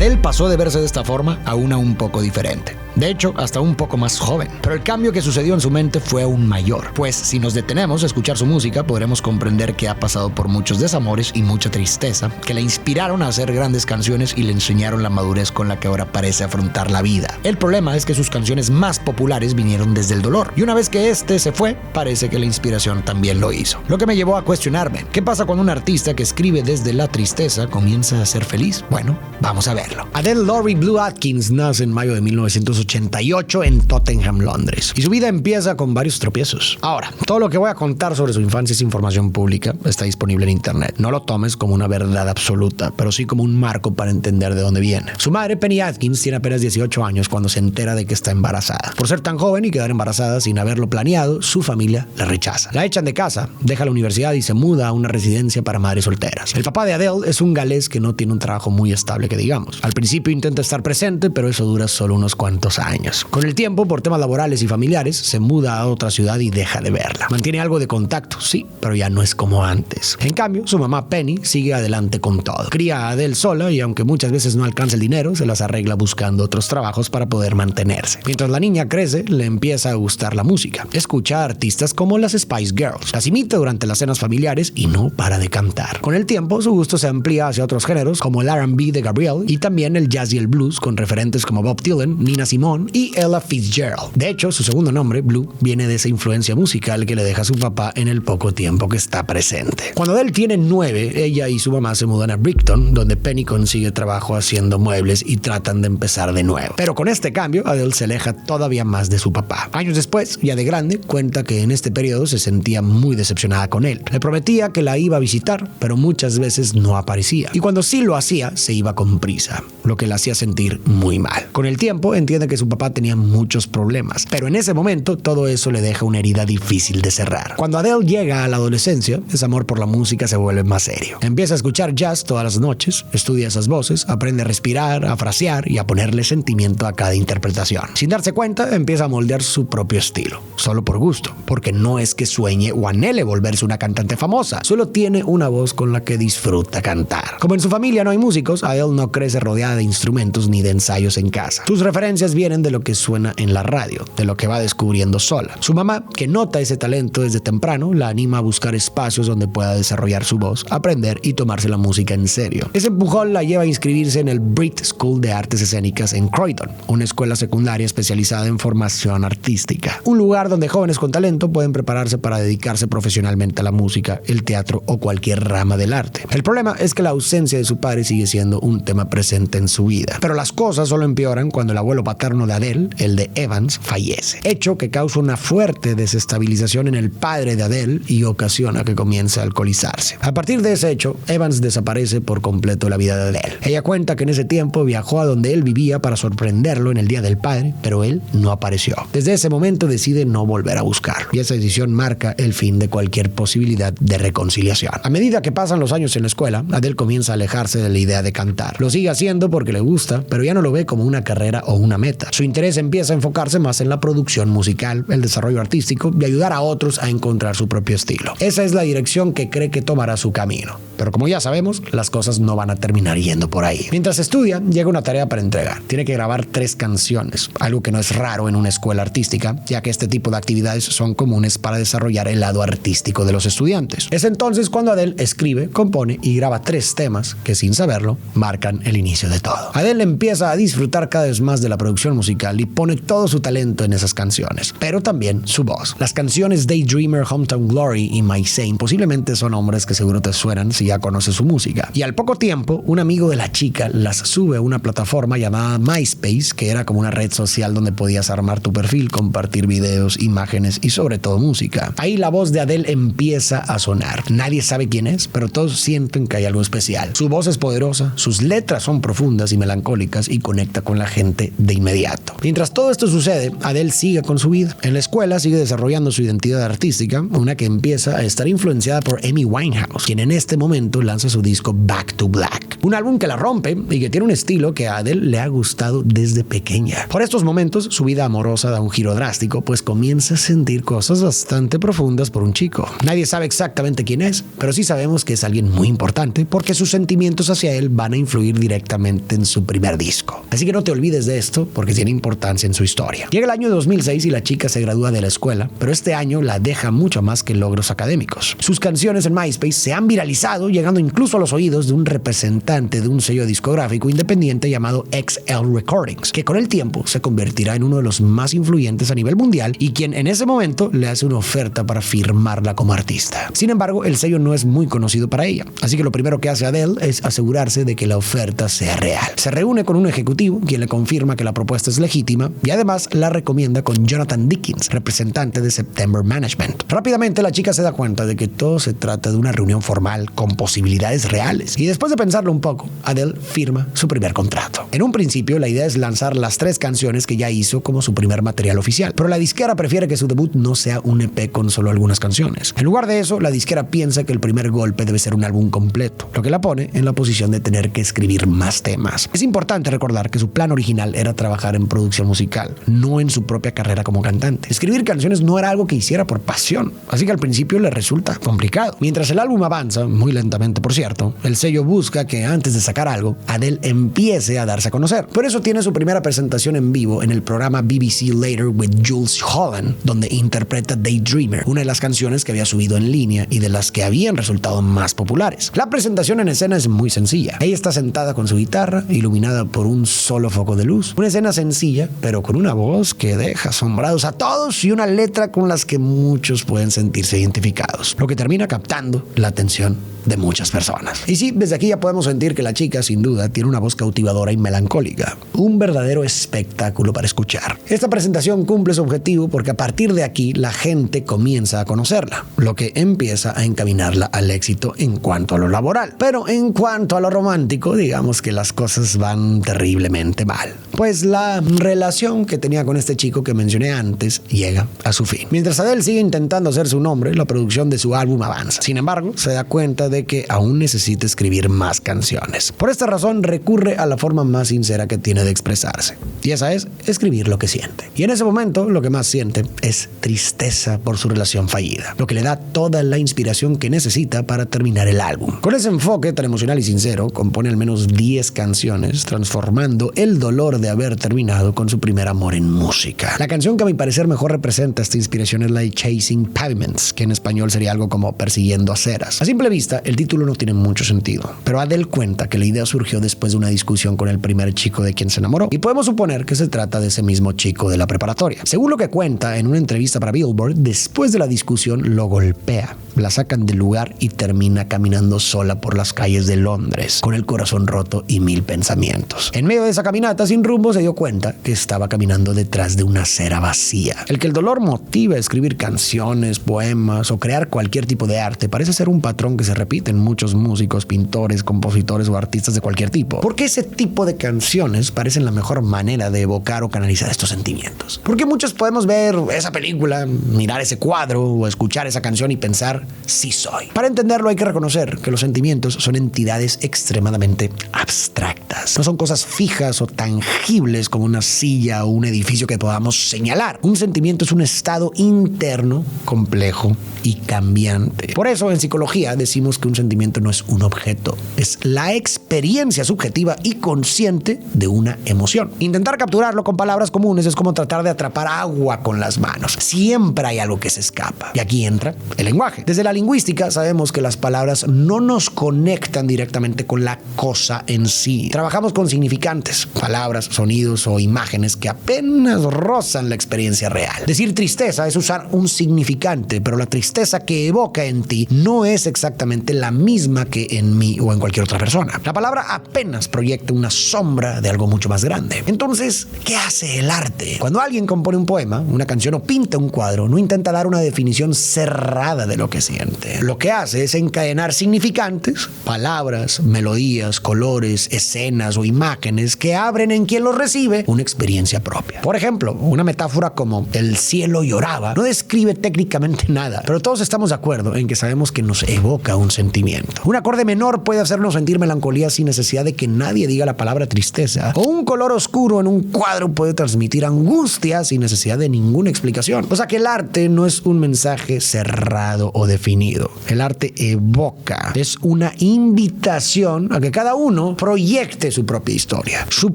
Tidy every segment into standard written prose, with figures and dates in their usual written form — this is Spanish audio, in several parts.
Adele pasó de verse de esta forma a una un poco diferente. De hecho, hasta un poco más joven. Pero el cambio que sucedió en su mente fue aún mayor. Pues si nos detenemos a escuchar su música, podremos comprender que ha pasado por muchos desamores y mucha tristeza, que le inspiraron a hacer grandes canciones y le enseñaron la madurez con la que ahora parece afrontar la vida. El problema es que sus canciones más populares vinieron desde el dolor. Y una vez que este se fue, parece que la inspiración también lo hizo. Lo que me llevó a cuestionarme, ¿qué pasa cuando un artista que escribe desde la tristeza comienza a ser feliz? Bueno, vamos a verlo. Adele Laurie Blue Atkins nace en mayo de 1988 en Tottenham, Londres. Y su vida empieza con varios tropiezos. Ahora, todo lo que voy a contar sobre su infancia es información pública, está disponible en internet. No lo tomes como una verdad absoluta, pero sí como un marco para entender de dónde viene. Su madre, Penny Atkins, tiene apenas 18 años cuando se entera de que está embarazada. Por ser tan joven y quedar embarazada sin haberlo planeado, su familia la rechaza. La echan de casa, deja la universidad y se muda a una residencia para madres solteras. El papá de Adele es un galés que no tiene un trabajo muy estable que digamos. Al principio intenta estar presente, pero eso dura solo unos cuantos años. Con el tiempo, por temas laborales y familiares, se muda a otra ciudad y deja de verla. Mantiene algo de contacto, sí, pero ya no es como antes. En cambio, su mamá Penny sigue adelante con todo. Cría a Adele sola y aunque muchas veces no alcanza el dinero, se las arregla buscando otros trabajos para poder mantenerse. Mientras la niña crece, le empieza a gustar la música. Escucha a artistas como las Spice Girls. Las imita durante las cenas familiares y no para de cantar. Con el tiempo, su gusto se amplía hacia otros géneros como el R&B de Gabrielle y también el jazz y el blues con referentes como Bob Dylan, Nina Simone y Ella Fitzgerald. De hecho, su segundo nombre, Blue, viene de esa influencia musical que le deja a su papá en el poco tiempo que está presente. Cuando Adele tiene 9, ella y su mamá se mudan a Brighton, donde Penny consigue trabajo haciendo muebles y tratan de empezar de nuevo. Pero con este cambio, Adele se aleja todavía más de su papá. Años después, ya de grande, cuenta que en este periodo se sentía muy decepcionada con él. Le prometía que la iba a visitar, pero muchas veces no aparecía. Y cuando sí lo hacía, se iba con prisa, lo que la hacía sentir muy mal. Con el tiempo, entiende que su papá tenía muchos problemas, pero en ese momento todo eso le deja una herida difícil de cerrar. Cuando Adele llega a la adolescencia, ese amor por la música se vuelve más serio. Empieza a escuchar jazz todas las noches, estudia esas voces, aprende a respirar, a frasear y a ponerle sentimiento a cada interpretación. Sin darse cuenta, empieza a moldear su propio estilo, solo por gusto, porque no es que sueñe o anhele volverse una cantante famosa, solo tiene una voz con la que disfruta cantar. Como en su familia no hay músicos, Adele no crece rodeada de instrumentos ni de ensayos en casa. Sus referencias vienen de lo que suena en la radio, de lo que va descubriendo sola. Su mamá, que nota ese talento desde temprano, la anima a buscar espacios donde pueda desarrollar su voz, aprender y tomarse la música en serio. Ese empujón la lleva a inscribirse en el Brit School de Artes Escénicas en Croydon, una escuela secundaria especializada en formación artística. Un lugar donde jóvenes con talento pueden prepararse para dedicarse profesionalmente a la música, el teatro o cualquier rama del arte. El problema es que la ausencia de su padre sigue siendo un tema presente en su vida. Pero las cosas solo empeoran cuando el abuelo paterno de Adele, el de Evans, fallece. Hecho que causa una fuerte desestabilización en el padre de Adele y ocasiona que comience a alcoholizarse. A partir de ese hecho, Evans desaparece por completo de la vida de Adele. Ella cuenta que en ese tiempo viajó a donde él vivía para sorprenderlo en el día del padre, pero él no apareció. Desde ese momento decide no volver a buscarlo, y esa decisión marca el fin de cualquier posibilidad de reconciliación. A medida que pasan los años en la escuela, Adele comienza a alejarse de la idea de cantar. Lo sigue haciendo porque le gusta, pero ya no lo ve como una carrera o una meta. Su interés empieza a enfocarse más en la producción musical, el desarrollo artístico y ayudar a otros a encontrar su propio estilo. Esa es la dirección que cree que tomará su camino. Pero como ya sabemos, las cosas no van a terminar yendo por ahí. Mientras estudia, llega una tarea para entregar. Tiene que grabar 3 canciones, algo que no es raro en una escuela artística, ya que este tipo de actividades son comunes para desarrollar el lado artístico de los estudiantes. Es entonces cuando Adele escribe, compone y graba 3 temas que, sin saberlo, marcan el inicio de todo. Adele empieza a disfrutar cada vez más de la producción musical y pone todo su talento en esas canciones, pero también su voz. Las canciones Daydreamer, Hometown Glory y My Saint posiblemente son nombres que seguro te suenan si ya conoces su música. Y al poco tiempo, un amigo de la chica las sube a una plataforma llamada MySpace, que era como una red social donde podías armar tu perfil, compartir videos, imágenes y sobre todo música. Ahí la voz de Adele empieza a sonar. Nadie sabe quién es, pero todos sienten que hay algo especial. Su voz es poderosa, sus letras son profundas y melancólicas y conecta con la gente de inmediato. inmediato. Mientras todo esto sucede, Adele sigue con su vida. En la escuela sigue desarrollando su identidad artística, una que empieza a estar influenciada por Amy Winehouse, quien en este momento lanza su disco Back to Black, un álbum que la rompe y que tiene un estilo que a Adele le ha gustado desde pequeña. Por estos momentos, su vida amorosa da un giro drástico, pues comienza a sentir cosas bastante profundas por un chico. Nadie sabe exactamente quién es, pero sí sabemos que es alguien muy importante porque sus sentimientos hacia él van a influir directamente en su primer disco. Así que no te olvides de esto porque tiene importancia en su historia. Llega el año 2006 y la chica se gradúa de la escuela, pero este año la deja mucho más que logros académicos. Sus canciones en MySpace se han viralizado, llegando incluso a los oídos de un representante de un sello discográfico independiente llamado XL Recordings, que con el tiempo se convertirá en uno de los más influyentes a nivel mundial y quien en ese momento le hace una oferta para firmarla como artista. Sin embargo, el sello no es muy conocido para ella, así que lo primero que hace Adele es asegurarse de que la oferta sea real. Se reúne con un ejecutivo, quien le confirma que la propuesta es legítima y además la recomienda con Jonathan Dickens, representante de September Management. Rápidamente la chica se da cuenta de que todo se trata de una reunión formal con posibilidades reales y después de pensarlo un poco, Adele firma su primer contrato. En un principio la idea es lanzar las 3 canciones que ya hizo como su primer material oficial, pero la disquera prefiere que su debut no sea un EP con solo algunas canciones. En lugar de eso, la disquera piensa que el primer golpe debe ser un álbum completo, lo que la pone en la posición de tener que escribir más temas. Es importante recordar que su plan original era trabajar en producción musical, no en su propia carrera como cantante. Escribir canciones no era algo que hiciera por pasión, así que al principio le resulta complicado. Mientras el álbum avanza, muy lentamente por cierto, el sello busca que antes de sacar algo, Adele empiece a darse a conocer. Por eso tiene su primera presentación en vivo en el programa BBC Later with Jules Holland, donde interpreta Daydreamer, una de las canciones que había subido en línea y de las que habían resultado más populares. La presentación en escena es muy sencilla. Ella está sentada con su guitarra, iluminada por un solo foco de luz. Una escena sencilla, pero con una voz que deja asombrados a todos y una letra con las que muchos pueden sentirse identificados, lo que termina captando la atención de muchas personas. Y sí, desde aquí ya podemos sentir que la chica sin duda tiene una voz cautivadora y melancólica, un verdadero espectáculo para escuchar. Esta presentación cumple su objetivo porque a partir de aquí la gente comienza a conocerla, lo que empieza a encaminarla al éxito en cuanto a lo laboral. Pero en cuanto a lo romántico, digamos que las cosas van terriblemente mal, pues la relación que tenía con este chico que mencioné antes llega a su fin. Mientras Adele sigue intentando hacer su nombre, la producción de su álbum avanza. Sin embargo, se da cuenta de que aún necesita escribir más canciones. Por esta razón recurre a la forma más sincera que tiene de expresarse, y esa es escribir lo que siente. Y en ese momento lo que más siente es tristeza por su relación fallida, lo que le da toda la inspiración que necesita para terminar el álbum. Con ese enfoque tan emocional y sincero, compone al menos 10 canciones, transformando el dolor de haber terminado con su primer amor en música. La canción que a mi parecer mejor representa esta inspiración es la de Chasing Pavements, que en español sería algo como Persiguiendo aceras. A simple vista, el título no tiene mucho sentido, pero Adele cuenta que la idea surgió después de una discusión con el primer chico de quien se enamoró, y podemos suponer que se trata de ese mismo chico de la preparatoria. Según lo que cuenta en una entrevista para Billboard, después de la discusión lo golpea, la sacan del lugar y termina caminando sola por las calles de Londres, con el corazón roto y 1000 pensamientos. En medio de esa caminata sin rumbo se dio cuenta que estaba caminando detrás de una acera vacía. El que el dolor motive a escribir canciones, poemas o crear cualquier tipo de arte parece ser un patrón que se repite en muchos músicos, pintores, compositores o artistas de cualquier tipo. ¿Por qué ese tipo de canciones parecen la mejor manera de evocar o canalizar estos sentimientos? Porque muchos podemos ver esa película, mirar ese cuadro o escuchar esa canción y pensar, sí soy. Para entenderlo hay que reconocer que los sentimientos son entidades extremadamente abstractas. No son cosas fijas o tangibles como una silla o un edificio que podamos señalar. Un sentimiento es un estado interno, complejo y cambiante. Por eso en psicología decimos que un sentimiento no es un objeto, es la experiencia subjetiva y consciente de una emoción. Intentar capturarlo con palabras comunes es como tratar de atrapar agua con las manos. Siempre hay algo que se escapa. Y aquí entra el lenguaje. Desde la lingüística sabemos que las palabras no nos conectan directamente con la cosa en sí. Trabajamos con significantes, palabras, sonidos o imágenes que apenas rozan la experiencia real. Decir tristeza es usar un significante, pero la tristeza que evoca en ti no es exactamente la misma que en mí o en cualquier otra persona. La palabra apenas proyecta una sombra de algo mucho más grande. Entonces, ¿qué hace el arte? Cuando alguien compone un poema, una canción o pinta un cuadro, no intenta dar una definición cerrada de lo que siente. Lo que hace es encadenar significantes, palabras, melodías, colores, escenas o imágenes que abren en quien los recibe describe una experiencia propia. Por ejemplo, una metáfora como el cielo lloraba no describe técnicamente nada, pero todos estamos de acuerdo en que sabemos que nos evoca un sentimiento. Un acorde menor puede hacernos sentir melancolía sin necesidad de que nadie diga la palabra tristeza, o un color oscuro en un cuadro puede transmitir angustia sin necesidad de ninguna explicación. O sea que el arte no es un mensaje cerrado o definido. El arte evoca, es una invitación a que cada uno proyecte su propia historia, su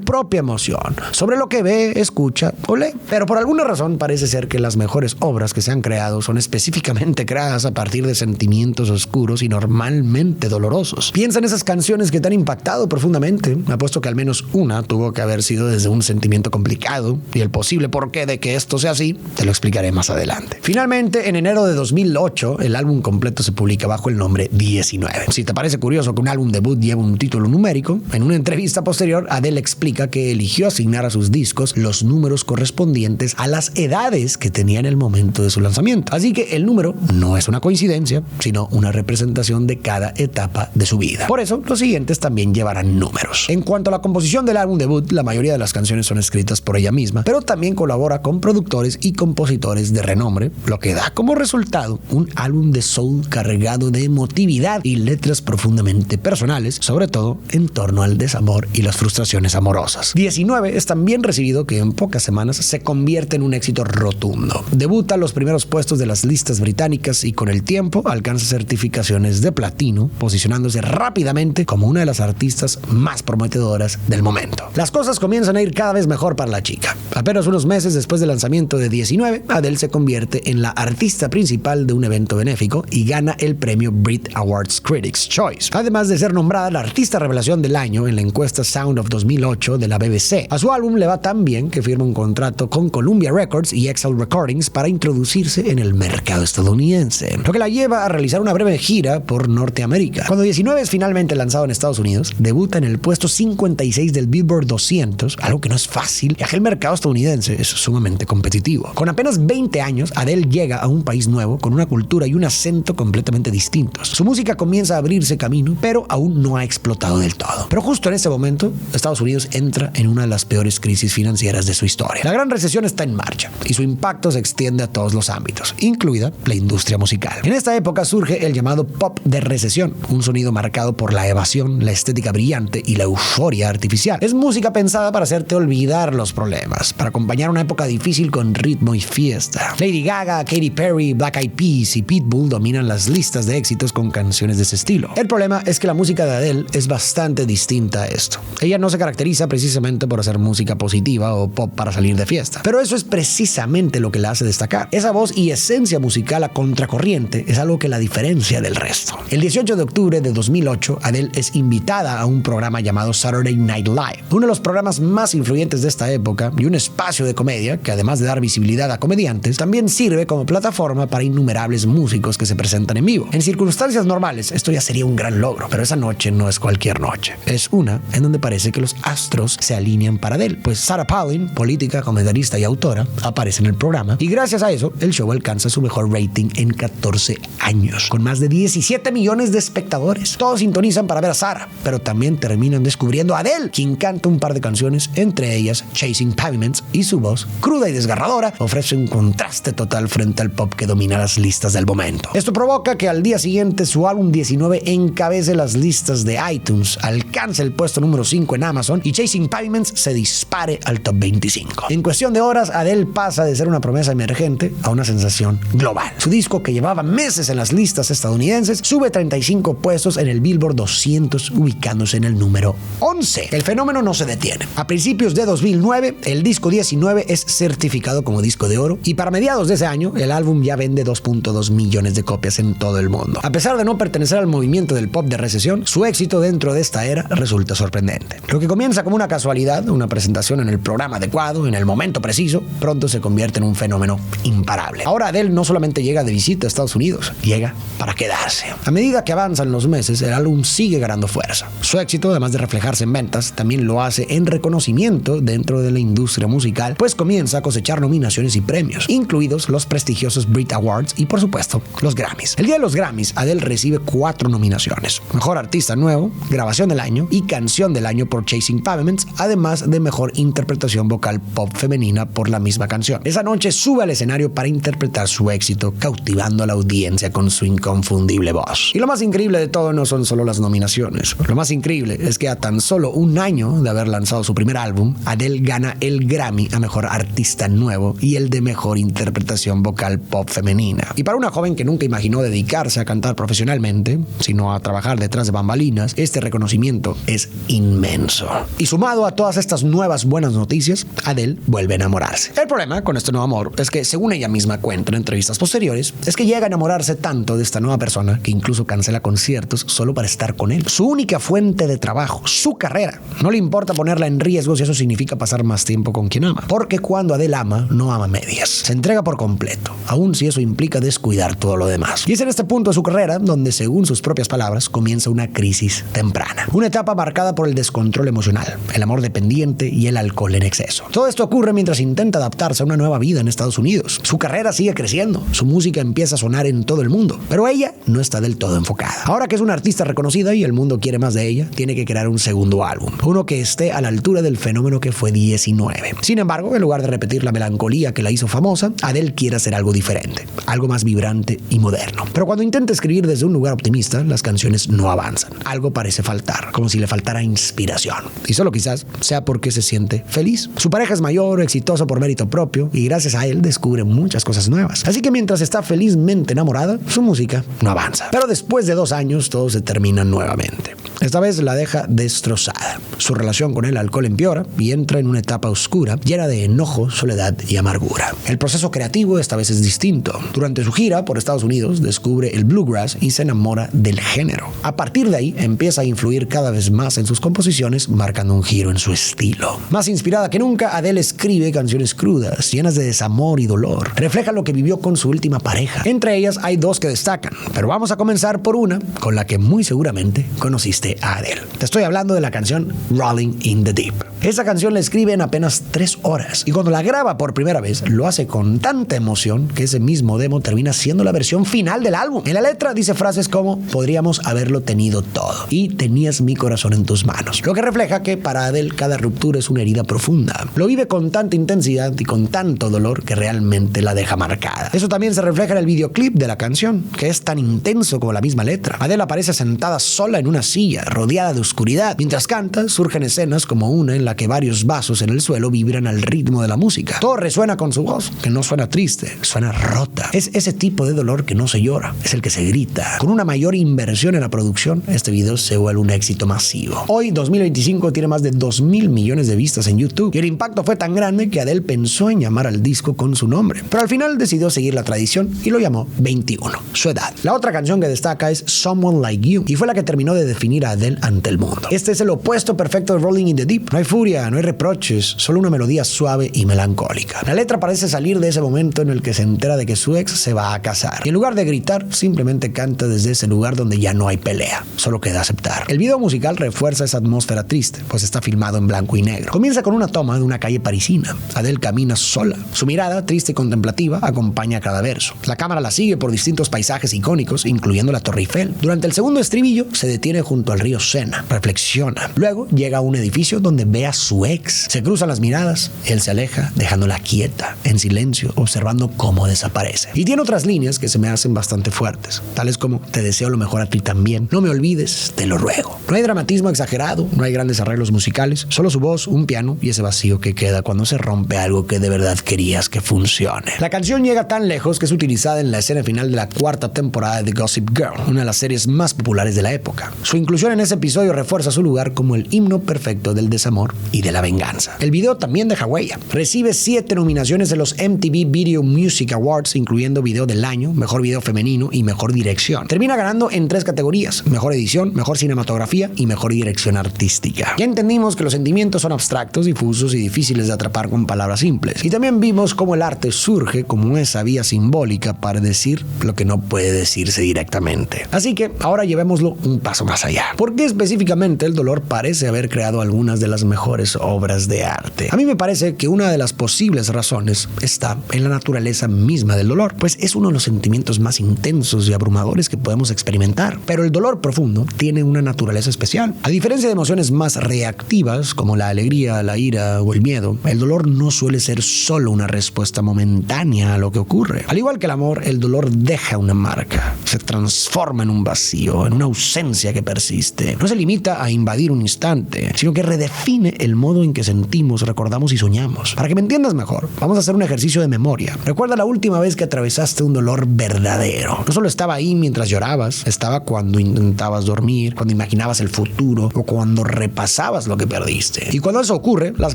propia emoción, sobre lo que ve, escucha o lee. Pero por alguna razón parece ser que las mejores obras que se han creado son específicamente creadas a partir de sentimientos oscuros y normalmente dolorosos. Piensa en esas canciones que te han impactado profundamente. Apuesto que al menos una tuvo que haber sido desde un sentimiento complicado, y el posible porqué de que esto sea así te lo explicaré más adelante. Finalmente, en enero de 2008, el álbum completo se publica bajo el nombre 19. Si te parece curioso que un álbum debut lleve un título numérico, en una entrevista posterior Adele explica que eligió asignar a sus discos los números correspondientes a las edades que tenía en el momento de su lanzamiento. Así que el número no es una coincidencia, sino una representación de cada etapa de su vida. Por eso, los siguientes también llevarán números. En cuanto a la composición del álbum debut, la mayoría de las canciones son escritas por ella misma, pero también colabora con productores y compositores de renombre, lo que da como resultado un álbum de soul cargado de emotividad y letras profundamente personales, sobre todo en torno al desamor y las frustraciones amorosas. 19 es tan bien recibido que en pocas semanas se convierte en un éxito rotundo. Debuta en los primeros puestos de las listas británicas y con el tiempo alcanza certificaciones de platino, posicionándose rápidamente como una de las artistas más prometedoras del momento. Las cosas comienzan a ir cada vez mejor para la chica. Apenas unos meses después del lanzamiento de 19, Adele se convierte en la artista principal de un evento benéfico y gana el premio Brit Awards Critics' Choice, además de ser nombrada la artista revelación del año en la encuesta Sound of 2008 de la BBC. A su álbum le va tan bien que firma un contrato con Columbia Records y Excel Recordings para introducirse en el mercado estadounidense, lo que la lleva a realizar una breve gira por Norteamérica. Cuando 19 es finalmente lanzado en Estados Unidos, debuta en el puesto 56 del Billboard 200, algo que no es fácil, ya que el mercado estadounidense es sumamente competitivo. Con apenas 20 años, Adele llega a un país nuevo con una cultura y un acento completamente distintos. Su música comienza a abrirse camino, pero aún no ha explotado del todo. Pero justo en ese momento, Estados Unidos entra en una de las peores crisis financieras de su historia. La gran recesión está en marcha y su impacto se extiende a todos los ámbitos, incluida la industria musical. En esta época surge el llamado pop de recesión, un sonido marcado por la evasión, la estética brillante y la euforia artificial. Es música pensada para hacerte olvidar los problemas, para acompañar una época difícil con ritmo y fiesta. Lady Gaga, Katy Perry, Black Eyed Peas y Pitbull dominan las listas de éxitos con canciones de ese estilo. El problema es que la música de Adele es bastante distinta a esto. Ella no se caracteriza precisamente por hacer música positiva o pop para salir de fiesta, pero eso es precisamente lo que la hace destacar. Esa voz y esencia musical a contracorriente es algo que la diferencia del resto. El 18 de octubre de 2008, Adele es invitada a un programa llamado Saturday Night Live, uno de los programas más influyentes de esta época y un espacio de comedia que, además de dar visibilidad a comediantes, también sirve como plataforma para innumerables músicos que se presentan en vivo. En circunstancias normales, esto ya sería un gran logro, pero esa noche no es cualquier noche. Es una en donde parece que los astros se alinean para Adele, pues Sarah Palin, política, comentarista y autora, aparece en el programa y gracias a eso el show alcanza su mejor rating en 14 años, con más de 17 millones de espectadores. Todos sintonizan para ver a Sarah, pero también terminan descubriendo a Adele, quien canta un par de canciones, entre ellas Chasing Pavements, y su voz, cruda y desgarradora, ofrece un contraste total frente al pop que domina las listas del momento. Esto provoca que al día siguiente su álbum 19 encabece las listas de iTunes, alcance el puesto número 5 en Amazon y Chasing Pavements se dispare al top 25. En cuestión de horas, Adele pasa de ser una promesa emergente a una sensación global. Su disco, que llevaba meses en las listas estadounidenses, sube 35 puestos en el Billboard 200, ubicándose en el número 11. El fenómeno no se detiene. A principios de 2009, el disco 19 es certificado como disco de oro y para mediados de ese año, el álbum ya vende 2.2 millones de copias en todo el mundo. A pesar de no pertenecer al movimiento del pop de recesión, su éxito dentro de esta era resulta sorprendente. Lo que comienza como una casualidad, una presentación en el programa adecuado, en el momento preciso, pronto se convierte en un fenómeno imparable. Ahora Adele no solamente llega de visita a Estados Unidos, llega para quedarse. A medida que avanzan los meses, el álbum sigue ganando fuerza. Su éxito, además de reflejarse en ventas, también lo hace en reconocimiento dentro de la industria musical, pues comienza a cosechar nominaciones y premios, incluidos los prestigiosos Brit Awards y, por supuesto, los Grammys. El día de los Grammys, Adele recibe 4 nominaciones: Mejor Artista Nuevo, Grabación del Año y Canción del Año por Chasing Pavements, además de de mejor interpretación vocal pop femenina por la misma canción. Esa noche sube al escenario para interpretar su éxito, cautivando a la audiencia con su inconfundible voz. Y lo más increíble de todo no son solo las nominaciones. Lo más increíble es que a tan solo un año de haber lanzado su primer álbum, Adele gana el Grammy a Mejor Artista Nuevo y el de Mejor Interpretación Vocal Pop Femenina. Y para una joven que nunca imaginó dedicarse a cantar profesionalmente, sino a trabajar detrás de bambalinas, este reconocimiento es inmenso. Y sumado a todas estas nuevas buenas noticias, Adele vuelve a enamorarse. El problema con este nuevo amor es que, según ella misma cuenta en entrevistas posteriores, es que llega a enamorarse tanto de esta nueva persona que incluso cancela conciertos solo para estar con él. Su única fuente de trabajo, su carrera. No le importa ponerla en riesgo si eso significa pasar más tiempo con quien ama. Porque cuando Adele ama, no ama medias. Se entrega por completo, aun si eso implica descuidar todo lo demás. Y es en este punto de su carrera donde, según sus propias palabras, comienza una crisis temprana. Una etapa marcada por el descontrol emocional, el amor dependiente y el alcohol en exceso. Todo esto ocurre mientras intenta adaptarse a una nueva vida en Estados Unidos. Su carrera sigue creciendo, su música empieza a sonar en todo el mundo, pero ella no está del todo enfocada. Ahora que es una artista reconocida y el mundo quiere más de ella, tiene que crear un segundo álbum, uno que esté a la altura del fenómeno que fue 19. Sin embargo, en lugar de repetir la melancolía que la hizo famosa, Adele quiere hacer algo diferente, algo más vibrante y moderno. Pero cuando intenta escribir desde un lugar optimista, las canciones no avanzan. Algo parece faltar, como si le faltara inspiración. Y solo quizás sea porque se siente feliz. Su pareja es mayor, exitosa por mérito propio, y gracias a él descubre muchas cosas nuevas. Así que mientras está felizmente enamorada, su música no avanza. Pero después de 2 años, todo se termina nuevamente. Esta vez la deja destrozada. Su relación con el alcohol empeora y entra en una etapa oscura, llena de enojo, soledad y amargura. El proceso creativo esta vez es distinto. Durante su gira por Estados Unidos, descubre el bluegrass y se enamora del género. A partir de ahí, empieza a influir cada vez más en sus composiciones, marcando un giro en su estilo. Más inspirada que nunca, Adele escribe canciones crudas, llenas de desamor y dolor. Refleja lo que vivió con su última pareja. Entre ellas hay 2 que destacan, pero vamos a comenzar por una con la que muy seguramente conociste a Adele. Te estoy hablando de la canción Rolling in the Deep. Esa canción la escribe en apenas 3 horas y cuando la graba por primera vez lo hace con tanta emoción que ese mismo demo termina siendo la versión final del álbum. En la letra dice frases como podríamos haberlo tenido todo y tenías mi corazón en tus manos, lo que refleja que para Adele cada ruptura es una herida profunda. Lo vive con tanta intensidad y con tanto dolor que realmente la deja marcada. Eso también se refleja en el videoclip de la canción, que es tan intenso como la misma letra. Adele aparece sentada sola en una silla, rodeada de oscuridad. Mientras canta, surgen escenas como una en la que varios vasos en el suelo vibran al ritmo de la música. Todo resuena con su voz, que no suena triste, suena rota. Es ese tipo de dolor que no se llora, es el que se grita. Con una mayor inversión en la producción, este video se vuelve un éxito masivo. Hoy, 2025, tiene más de 2.000 millones de vistas en YouTube y el impacto fue tan grande que Adele pensó en llamar al disco con su nombre, pero al final decidió seguir la tradición y lo llamó 21, su edad. La otra canción que destaca es Someone Like You y fue la que terminó de definir a Adele ante el mundo. Este es el opuesto perfecto de Rolling in the Deep. No hay furia, no hay reproches, solo una melodía suave y melancólica. La letra parece salir de ese momento en el que se entera de que su ex se va a casar y en lugar de gritar, simplemente canta desde ese lugar donde ya no hay pelea, solo queda aceptar. El video musical refuerza esa atmósfera triste, pues está filmado en blanco y negro. Comienza con una toma de una calle parisina. Adele camina sola. Su mirada, triste y contemplativa, acompaña cada verso. La cámara la sigue por distintos paisajes icónicos, incluyendo la Torre Eiffel. Durante el segundo estribillo, se detiene junto al río Sena, reflexiona. Luego llega a un edificio donde ve a su ex. Se cruzan las miradas, él se aleja, dejándola quieta, en silencio, observando cómo desaparece. Y tiene otras líneas que se me hacen bastante fuertes, tales como te deseo lo mejor a ti también, no me olvides, te lo ruego. No hay dramatismo exagerado, no hay grandes arreglos musicales, solo su voz, un piano y ese vacío que queda cuando se rompe algo que de verdad querías que funcione. La canción llega tan lejos que es utilizada en la escena final de la 4ª temporada de Gossip Girl, una de las series más populares de la época. Su inclusión en ese episodio refuerza su lugar como el himno perfecto del desamor y de la venganza. El video también deja huella. Recibe 7 nominaciones de los MTV Video Music Awards, incluyendo Video del Año, Mejor Video Femenino y Mejor Dirección. Termina ganando en 3 categorías: Mejor Edición, Mejor Cinematografía y Mejor Dirección Artística. Ya entendimos que los sentimientos son abstractos, difusos y difíciles de atrapar con palabras simples. Y también vimos cómo el arte surge como esa vía simbólica para decir lo que no puede decirse directamente. Así que ahora llevémoslo un paso más allá. ¿Por qué específicamente el dolor parece haber creado algunas de las mejores mejores obras de arte. A mí me parece que una de las posibles razones está en la naturaleza misma del dolor, pues es uno de los sentimientos más intensos y abrumadores que podemos experimentar. Pero el dolor profundo tiene una naturaleza especial. A diferencia de emociones más reactivas, como la alegría, la ira o el miedo, el dolor no suele ser solo una respuesta momentánea a lo que ocurre. Al igual que el amor, el dolor deja una marca, se transforma en un vacío, en una ausencia que persiste. No se limita a invadir un instante, sino que redefine el modo en que sentimos, recordamos y soñamos. Para que me entiendas mejor, vamos a hacer un ejercicio de memoria. Recuerda la última vez que atravesaste un dolor verdadero. No solo estaba ahí mientras llorabas, estaba cuando intentabas dormir, cuando imaginabas el futuro o cuando repasabas lo que perdiste. Y cuando eso ocurre, las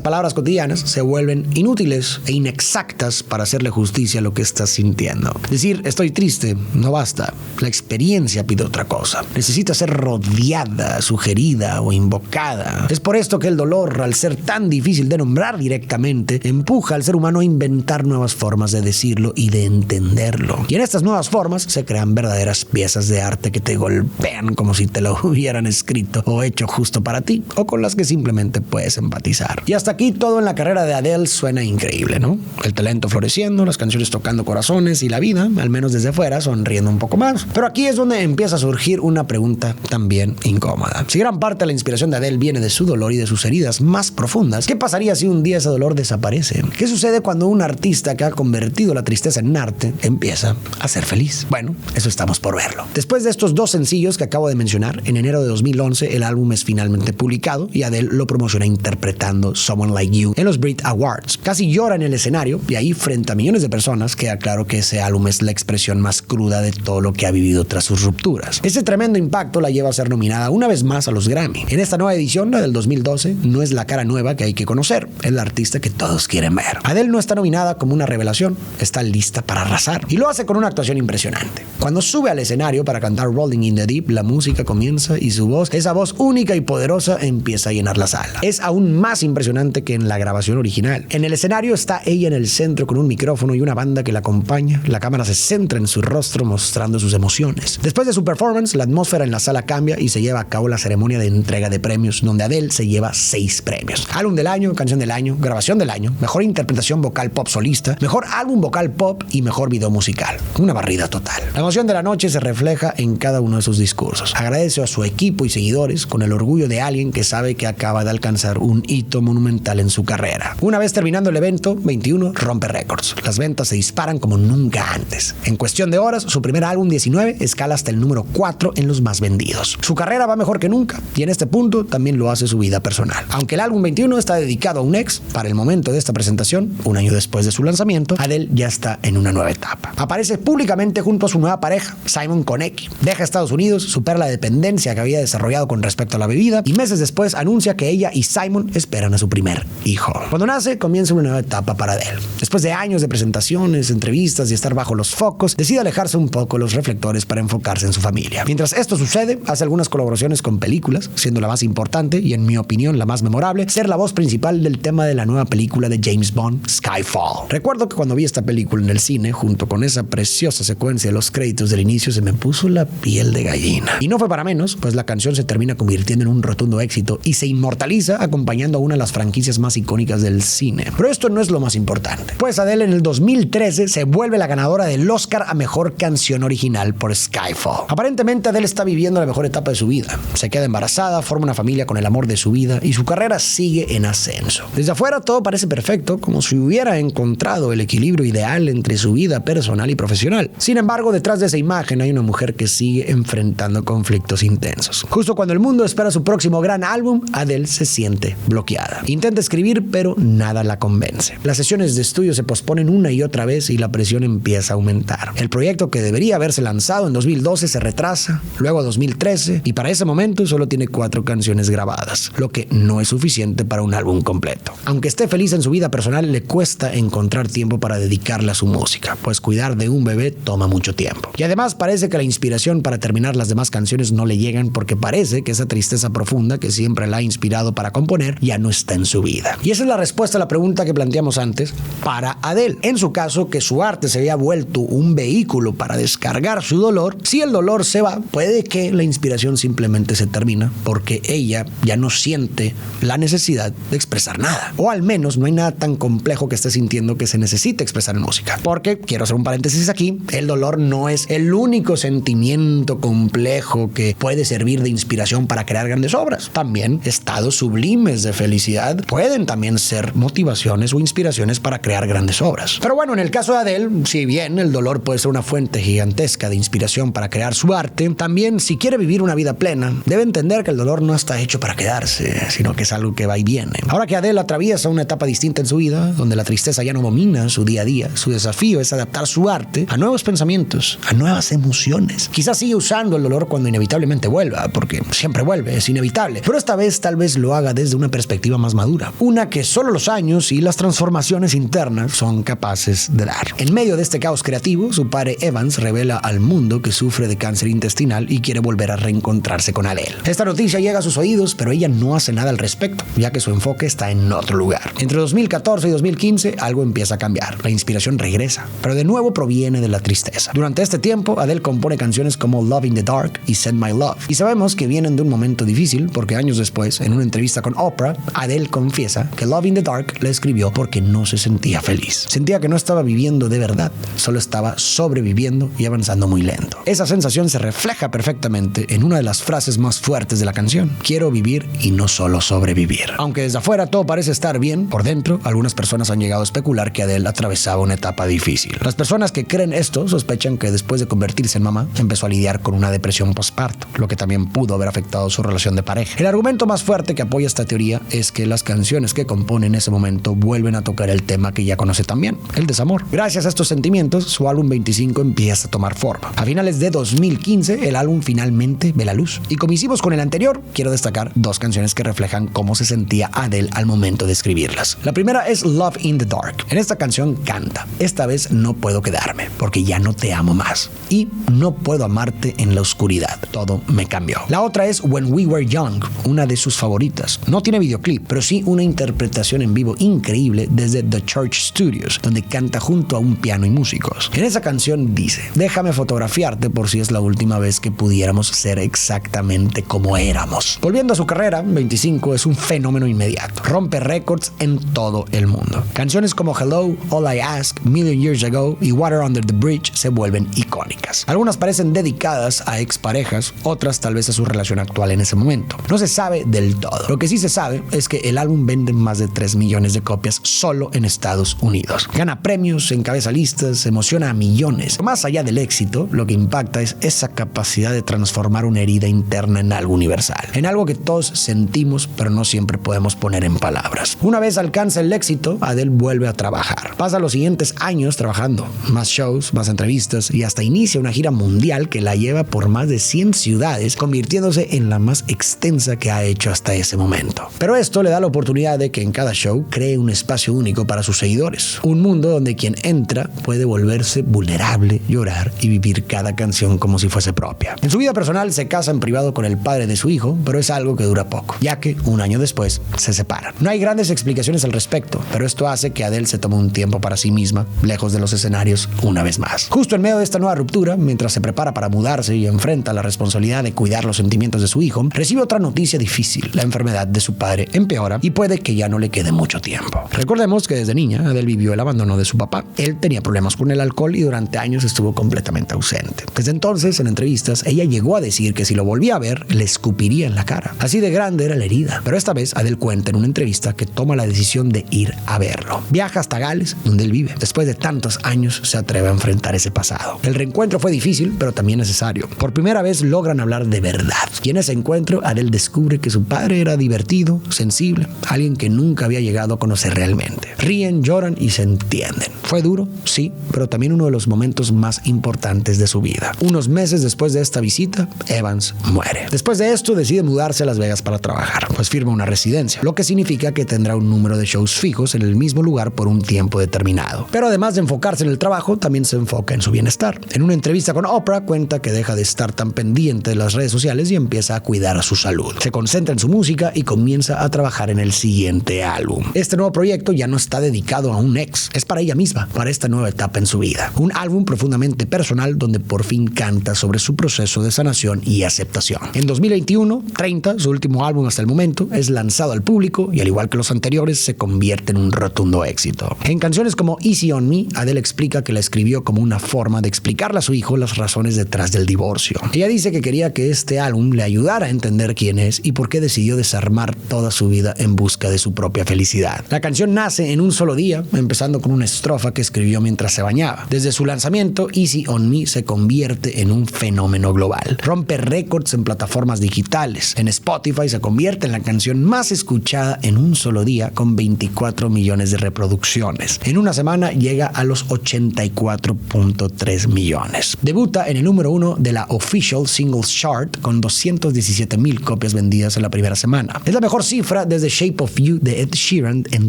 palabras cotidianas se vuelven inútiles e inexactas para hacerle justicia a lo que estás sintiendo. Decir estoy triste no basta. La experiencia pide otra cosa. Necesita ser rodeada, sugerida o invocada. Es por esto que el dolor, al ser tan difícil de nombrar directamente, empuja al ser humano a inventar nuevas formas de decirlo y de entenderlo. Y en estas nuevas formas se crean verdaderas piezas de arte que te golpean como si te lo hubieran escrito o hecho justo para ti, o con las que simplemente puedes empatizar. Y hasta aquí todo en la carrera de Adele suena increíble, ¿no? El talento floreciendo, las canciones tocando corazones y la vida, al menos desde fuera, sonriendo un poco más. Pero aquí es donde empieza a surgir una pregunta también incómoda. Si gran parte de la inspiración de Adele viene de su dolor y de sus heridas más profundas, ¿qué pasaría si un día ese dolor desaparece? ¿Qué sucede cuando un artista que ha convertido la tristeza en arte empieza a ser feliz? Bueno, eso estamos por verlo. Después de estos dos sencillos que acabo de mencionar, en enero de 2011 el álbum es finalmente publicado y Adele lo promociona interpretando Someone Like You en los Brit Awards. Casi llora en el escenario y ahí, frente a millones de personas, queda claro que ese álbum es la expresión más cruda de todo lo que ha vivido tras sus rupturas. Ese tremendo impacto la lleva a ser nominada una vez más a los Grammy. En esta nueva edición, la del 2012, no es la cara nueva que hay que conocer, es la artista que todos quieren ver. Adele no está nominada como una revelación, está lista para arrasar y lo hace con una actuación impresionante. Cuando sube al escenario para cantar Rolling in the Deep, la música comienza y su voz, esa voz única y poderosa, empieza a llenar la sala. Es aún más impresionante que en la grabación original. En el escenario está ella en el centro con un micrófono y una banda que la acompaña. La cámara se centra en su rostro mostrando sus emociones. Después de su performance, la atmósfera en la sala cambia y se lleva a cabo la ceremonia de entrega de premios, donde Adele se lleva 6 premios. Álbum del año, canción del año, grabación del año, mejor interpretación vocal pop solista, mejor álbum vocal pop y mejor video musical. Una barrida total. La emoción de la noche se refleja en cada uno de sus discursos. Agradece a su equipo y seguidores con el orgullo de alguien que sabe que acaba de alcanzar un hito monumental en su carrera. Una vez terminando el evento, 21 rompe récords. Las ventas se disparan como nunca antes. En cuestión de horas, su primer álbum 19 escala hasta el número 4 en los más vendidos. Su carrera va mejor que nunca y en este punto también lo hace su vida personal. Aunque el álbum 21 está dedicado a un ex, para el momento de esta presentación, un año después de su lanzamiento, Adele ya está en una nueva etapa. Aparece públicamente junto a su nueva pareja, Simon Konecki. Deja Estados Unidos, supera la dependencia que había desarrollado con respecto a la bebida y meses después anuncia que ella y Simon esperan a su primer hijo. Cuando nace, comienza una nueva etapa para Adele. Después de años de presentaciones, entrevistas y estar bajo los focos, decide alejarse un poco de los reflectores para enfocarse en su familia. Mientras esto sucede, hace algunas colaboraciones con películas, siendo la más importante y en mi opinión la más memorable, ser la voz principal del tema de la nueva película de James Bond, Skyfall. Recuerdo que cuando vi esta película en el cine, junto con esa preciosa secuencia de los créditos del inicio, se me puso la piel de gallina. Y no fue para menos, pues la canción se termina convirtiendo en un rotundo éxito y se inmortaliza acompañando a una de las franquicias más icónicas del cine. Pero esto no es lo más importante, pues Adele en el 2013 se vuelve la ganadora del Oscar a Mejor Canción Original por Skyfall. Aparentemente Adele está viviendo la mejor etapa de su vida. Se queda embarazada, forma una familia con el amor de su vida y su carrera sigue en ascenso. Desde afuera todo parece perfecto, como si hubiera encontrado el equilibrio ideal entre su vida personal y profesional. Sin embargo, detrás de esa imagen hay una mujer que sigue enfrentando conflictos intensos. Justo cuando el mundo espera su próximo gran álbum, Adele se siente bloqueada. Intenta escribir, pero nada la convence. Las sesiones de estudio se posponen una y otra vez y la presión empieza a aumentar. El proyecto que debería haberse lanzado en 2012 se retrasa, luego a 2013 y para ese momento solo tiene 4 canciones grabadas, lo que no es suficiente para un álbum completo. Aunque esté feliz en su vida personal, le cuesta encontrar tiempo para dedicarle a su música, pues cuidar de un bebé toma mucho tiempo. Y además parece que la inspiración para terminar las demás canciones no le llegan porque parece que esa tristeza profunda que siempre la ha inspirado para componer ya no está en su vida. Y esa es la respuesta a la pregunta que planteamos antes para Adele. En su caso, que su arte se había vuelto un vehículo para descargar su dolor, si el dolor se va, puede que la inspiración simplemente se termina porque ella ya no siente la necesidad de expresar nada. O al menos no hay nada tan complejo que esté sintiendo que se necesite expresar en música. Porque, quiero hacer un paréntesis aquí, el dolor no es el único sentimiento complejo que puede servir de inspiración para crear grandes obras. También estados sublimes de felicidad pueden también ser motivaciones o inspiraciones para crear grandes obras. Pero bueno, en el caso de Adele, si bien el dolor puede ser una fuente gigantesca de inspiración para crear su arte, también si quiere vivir una vida plena, debe entender que el dolor no está hecho para quedarse, sino que es algo que va y viene. Ahora que Adele atraviesa una etapa distinta en su vida, donde la tristeza ya no domina su día a día, su desafío es adaptar su arte a nuevos pensamientos, a nuevas emociones. Quizás sigue usando el dolor cuando inevitablemente vuelva, porque siempre vuelve, es inevitable, pero esta vez tal vez lo haga desde una perspectiva más madura, una que solo los años y las transformaciones internas son capaces de dar. En medio de este caos creativo, su padre Evans revela al mundo que sufre de cáncer intestinal y quiere volver a reencontrarse con Adele. Esta noticia llega a sus oídos, pero ella no hace nada al respecto, ya que su enfoque está en otro lugar. Entre 2014 y 2015, algo empieza a cambiar. La inspiración regresa, pero de nuevo proviene de la tristeza. Durante este tiempo, Adele compone canciones como Love in the Dark y Send My Love. Y sabemos que vienen de un momento difícil, porque años después, en una entrevista con Oprah, Adele confiesa que Love in the Dark la escribió porque no se sentía feliz. Sentía que no estaba viviendo de verdad, solo estaba sobreviviendo y avanzando muy lento. Esa sensación se refleja perfectamente en una de las frases más fuertes de la canción: quiero vivir y no solo sobrevivir. Aunque desde afuera todo parece estar bien, por dentro algunas personas han llegado a especular que Adele atravesaba una etapa difícil. Las personas que creen esto sospechan que después de convertirse en mamá empezó a lidiar con una depresión postparto, lo que también pudo haber afectado su relación de pareja. El argumento más fuerte que apoya esta teoría es que las canciones que compone en ese momento vuelven a tocar el tema que ya conoce también, el desamor. Gracias a estos sentimientos, su álbum 25 empieza a tomar forma. A finales de 2015, el álbum finalmente ve la luz. Y como hicimos con el anterior, quiero destacar dos canciones que reflejan cómo se sentía Adele al momento de escribirlas. La primera es Love in the Dark. En esta canción canta: esta vez no puedo quedarme, porque ya no te amo más. Y no puedo amarte en la oscuridad. Todo me cambió. La otra es When We Were Young, una de sus favoritas. No tiene videoclip, pero sí una interpretación en vivo increíble desde The Church Studios, donde canta junto a un piano y músicos. En esa canción dice: déjame fotografiarte por si es la última vez que pudiéramos ser exactamente como éramos. Volviendo a su carrera, 25 es un fenómeno inmediato. Rompe récords en todo el mundo. Canciones como Hello, All I Ask, Million Years Ago y Water Under the Bridge se vuelven icónicas. Algunas parecen dedicadas a exparejas, otras tal vez a su relación actual en ese momento. No se sabe del todo. Lo que sí se sabe es que el álbum vende más de 3 millones de copias solo en Estados Unidos. Gana premios, encabeza listas, emociona a millones. Más allá del éxito, lo que impacta es esa capacidad de transformar una herida interna en algo universal, en algo que todos sentimos pero no siempre podemos poner en palabras. Una vez alcanza el éxito, Adele vuelve a trabajar. Pasa los siguientes años trabajando, más shows, más entrevistas y hasta inicia una gira mundial que la lleva por más de 100 ciudades, convirtiéndose en la más extensa que ha hecho hasta ese momento. Pero esto le da la oportunidad de que en cada show cree un espacio único para sus seguidores, un mundo donde quien entra puede volverse vulnerable, llorar y vivir cada canción como si fuese propia. En su vida personal se casa en privado con el padre de su hijo, pero es algo que dura poco, ya que un año después se separan. No hay grandes explicaciones al respecto, pero esto hace que Adele se tome un tiempo para sí misma, lejos de los escenarios una vez más. Justo en medio de esta nueva ruptura, mientras se prepara para mudarse y enfrenta la responsabilidad de cuidar los sentimientos de su hijo, recibe otra noticia difícil: la enfermedad de su padre empeora y puede que ya no le quede mucho tiempo. Recordemos que desde niña Adele vivió el abandono de su papá. Él tenía problemas con el alcohol y durante años estuvo completamente ausente. Desde entonces, en entrevistas, ella llegó a decir que si lo volvía a ver, le escupiría en la cara. Así de grande era la herida. Pero esta vez Adele cuenta en una entrevista que toma la decisión de ir a verlo. Viaja hasta Gales, donde él vive. Después de tantos años, se atreve a enfrentar ese pasado. El reencuentro fue difícil, pero también necesario. Por primera vez logran hablar de verdad. Y en ese encuentro, Adele descubre que su padre era divertido, sensible, alguien que nunca había llegado a conocer realmente. Ríen, lloran y se entienden. Fue duro, sí, pero también uno de los momentos más importantes de su vida. Unos meses después de esta visita, Evans muere. Después de esto, decide mudarse a Las Vegas para trabajar, pues firma una residencia, lo que significa que tendrá un número de shows fijos en el mismo lugar por un tiempo determinado. Pero además de enfocarse en el trabajo, también se enfoca en su bienestar. En una entrevista con Oprah, cuenta que deja de estar tan pendiente de las redes sociales y empieza a cuidar a su salud. Se concentra en su música y comienza a trabajar en el siguiente álbum. Este nuevo proyecto ya no está dedicado a un ex, es para ella misma, para esta nueva etapa en su vida. Un álbum profundamente personal donde por fin canta sobre su proceso de sanación y aceptación. En 2021, 30, su último álbum hasta el momento, momento es lanzado al público y al igual que los anteriores se convierte en un rotundo éxito. En canciones como Easy on Me, Adele explica que la escribió como una forma de explicarle a su hijo las razones detrás del divorcio. Ella dice que quería que este álbum le ayudara a entender quién es y por qué decidió desarmar toda su vida en busca de su propia felicidad. La canción nace en un solo día, empezando con una estrofa que escribió mientras se bañaba. Desde su lanzamiento, Easy on Me se convierte en un fenómeno global. Rompe récords en plataformas digitales. En Spotify se convierte en la canción más escuchada en un solo día con 24 millones de reproducciones. En una semana llega a los 84.3 millones. Debuta en el número 1 de la Official Singles Chart con 217,000 copias vendidas en la primera semana. Es la mejor cifra desde Shape of You de Ed Sheeran en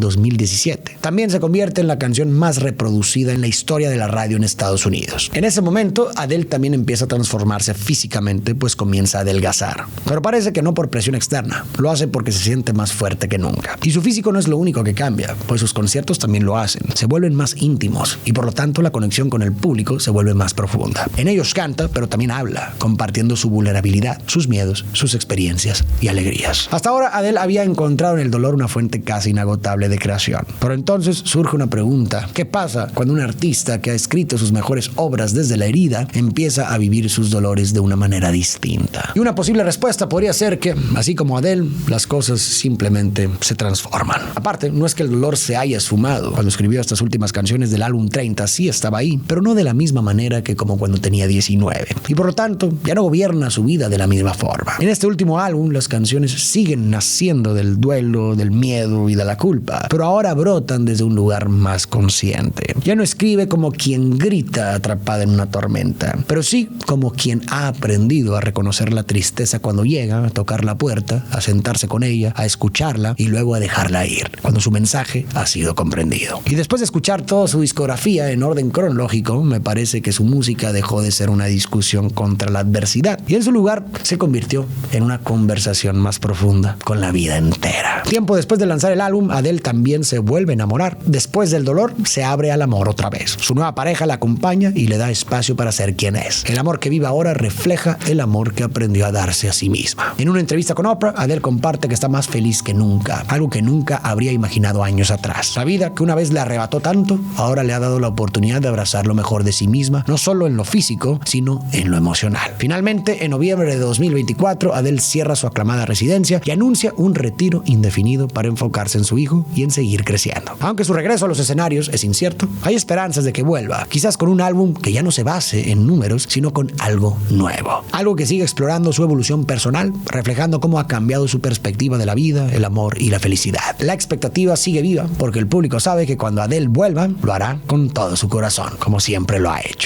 2017. También se convierte en la canción más reproducida en la historia de la radio en Estados Unidos. En ese momento, Adele también empieza a transformarse físicamente, pues comienza a adelgazar. Pero parece que no por presión externa, lo hace porque se siente más fuerte que nunca. Y su físico no es lo único que cambia, pues sus conciertos también lo hacen. Se vuelven más íntimos y por lo tanto la conexión con el público se vuelve más profunda. En ellos canta, pero también habla, compartiendo su vulnerabilidad, sus miedos, sus experiencias y alegrías. Hasta ahora Adele había encontrado en el dolor una fuente casi inagotable de creación. Pero entonces surge una pregunta: ¿qué pasa cuando un artista que ha escrito sus mejores obras desde la herida empieza a vivir sus dolores de una manera distinta? Y una posible respuesta podría ser que, así como Adele, las cosas simplemente se transforman. Aparte, no es que el dolor se haya esfumado. Cuando escribió estas últimas canciones del álbum 30 sí estaba ahí, pero no de la misma manera que como cuando tenía 19. Y por lo tanto, ya no gobierna su vida de la misma forma. En este último álbum, las canciones siguen naciendo del duelo, del miedo y de la culpa, pero ahora brotan desde un lugar más consciente. Ya no escribe como quien grita atrapada en una tormenta, pero sí como quien ha aprendido a reconocer la tristeza cuando llega, a tocar la puerta, a sentarse con ella, a escucharla y luego a dejarla ir, cuando su mensaje ha sido comprendido. Y después de escuchar toda su discografía en orden cronológico, me parece que su música dejó de ser una discusión contra la adversidad y en su lugar se convirtió en una conversación más profunda con la vida entera. Tiempo después de lanzar el álbum, Adele también se vuelve a enamorar. Después del dolor, se abre al amor otra vez. Su nueva pareja la acompaña y le da espacio para ser quien es. El amor que vive ahora refleja el amor que aprendió a darse a sí misma. En una entrevista con Oprah, Adele comparte que está más feliz que nunca, algo que nunca habría imaginado años atrás. La vida que una vez le arrebató tanto, ahora le ha dado la oportunidad de abrazar lo mejor de sí misma, no solo en lo físico, sino en lo emocional. Finalmente, en noviembre de 2024, Adele cierra su aclamada residencia y anuncia un retiro indefinido para enfocarse en su hijo y en seguir creciendo. Aunque su regreso a los escenarios es incierto, hay esperanzas de que vuelva, quizás con un álbum que ya no se base en números, sino con algo nuevo. Algo que siga explorando su evolución personal, reflejando cómo ha cambiado su perspectiva de la vida, el amor y la felicidad. La expectativa sigue viva porque el público sabe que cuando Adele vuelva, lo hará con todo su corazón, como siempre lo ha hecho.